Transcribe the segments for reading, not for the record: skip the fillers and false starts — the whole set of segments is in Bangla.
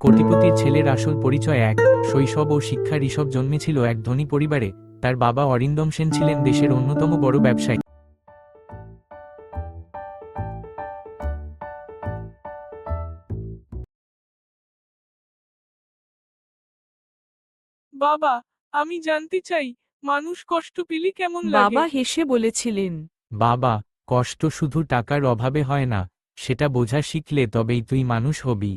কোটিপতির ছেলের আসল পরিচয় এক। শৈশব ও শিক্ষা। ঋষভ জন্মেছিল এক ধনী পরিবারে। তার বাবা অরিন্দম সেন ছিলেন দেশের অন্যতম বড় ব্যবসায়ী। বাবা, আমি জানতে চাই, মানুষ কষ্ট পেলে কেমন লাগে? বাবা হেসে বলেছিলেন, বাবা, কষ্ট শুধু টাকার অভাবে হয় না, সেটা বোঝা শিখলে তবেই তুই মানুষ হবি।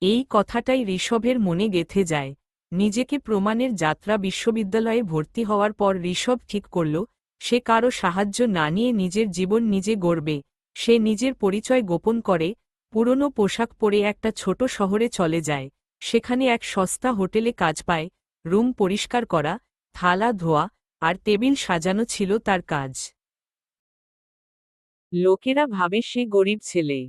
এই কথাটাই ঋষভের মনে গেঁথে যায়। নিজেকে প্রমাণের যাত্রা। বিশ্ববিদ্যালয়ে ভর্তি হওয়ার পর ঋষভ ঠিক করল, সে কারো সাহায্য না নিয়ে নিজের জীবন নিজে গড়বে। সে নিজের পরিচয় গোপন করে, পুরনো পোশাক পরে একটা ছোট শহরে চলে যায়। সেখানে এক সস্তা হোটেলে কাজ পায়। রুম পরিষ্কার করা, থালা ধোয়া আর টেবিল সাজানো ছিল তার কাজ। লোকেরা ভাবে সে গরিব ছেলে।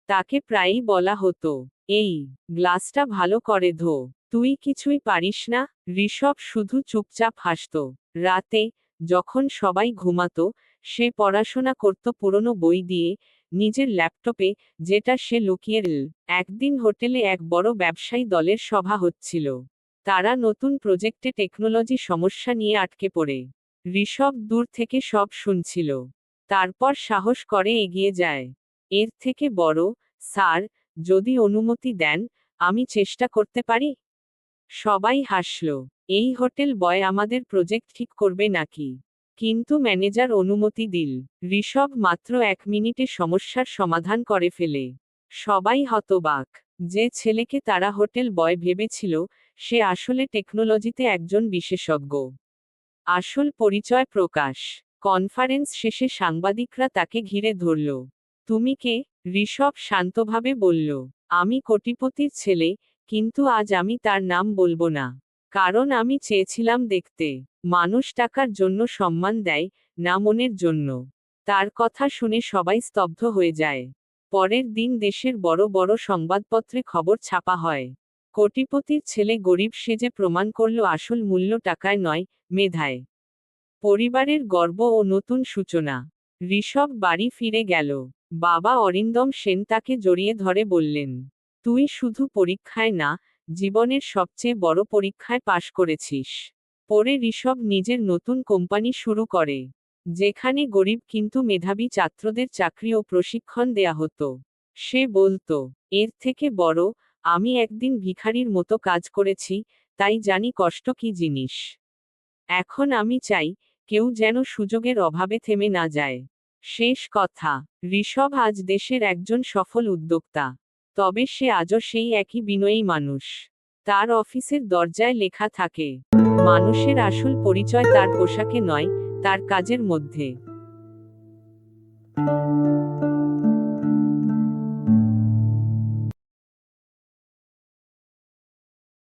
তাকে প্রায়ই বলা হতো, এই গ্লাসটা ভালো করে ধো, তুই কিছুই পারিস না। ঋষভ শুধু চুপচাপ হাসত। রাতে, যখন সবাই ঘুমাতো, সে পড়াশোনা করত পুরনো বই দিয়ে, নিজের ল্যাপটপে, যেটা সে লুকিয়ে একদিন হোটেলে এক বড় ব্যবসায়ী দলের সভা হচ্ছিল। তারা নতুন প্রজেক্টে টেকনোলজি সমস্যা নিয়ে আটকে পড়ে। ঋষভ দূর থেকে সব শুনছিল। তারপর সাহস করে এগিয়ে যায়। এর থেকে বড়, স্যার, যদি অনুমতি দেন, আমি চেষ্টা করতে পারি। সবাই হাসল। এই হোটেল বয় আমাদের প্রজেক্ট ঠিক করবে নাকি? কিন্তু ম্যানেজার অনুমতি দিল। ঋষভ মাত্র 1 মিনিটে সমস্যার সমাধান করে ফেলে। সবাই হতবাক। যে ছেলেকে তারা হোটেল বয় ভেবেছিল, সে আসলে টেকনোলজিতে একজন বিশেষজ্ঞ। আসল পরিচয় প্রকাশ। কনফারেন্স শেষে সাংবাদিকরা তাকে ঘিরে ধরল। তুমি কে? ঋষভ শান্তভাবে বলল, আমি কোটিপতির ছেলে, কিন্তু আজ আমি তার নাম বলবো না। কারণ আমি চেয়েছিলাম দেখতে, মানুষ টাকার জন্য সম্মান দেয়, না মনের জন্য। তার কথা শুনে সবাই স্তব্ধ হয়ে যায়। পরের দিন দেশের বড় বড় সংবাদপত্রে খবর ছাপা হয়। কোটিপতির ছেলে গরিব সেজে প্রমাণ করল আসল মূল্য টাকায় নয়, মেধায়। পরিবারের গর্ব ও নতুন সূচনা। ঋষভ বাড়ি ফিরে গেল। বাবা অরিন্দম সেন তাকে জড়িয়ে ধরে বললেন, তুই শুধু পরীক্ষায় না, জীবনের সবচেয়ে বড় পরীক্ষায় পাশ করেছিস। পরে ঋষভ নিজের নতুন কোম্পানি শুরু করে, যেখানে গরিব কিন্তু মেধাবী ছাত্রদের চাকরি ও প্রশিক্ষণ দেয়া হতো। সে বলতো, এর থেকে বড়, আমি একদিন ভিখারির মতো কাজ করেছি, তাই জানি কষ্ট কি জিনিস। এখন আমি চাই, কেউ যেন সুযোগের অভাবে থেমে না যায়। শেষ কথা, ঋষভ আজ দেশের একজন সফল উদ্যোক্তা। তবে সে আজও সেই একই বিনয়ী মানুষ। তার অফিসের দরজায় লেখা থাকে, মানুষের আসল পরিচয় তার পোশাকে নয়, তার কাজের মধ্যে।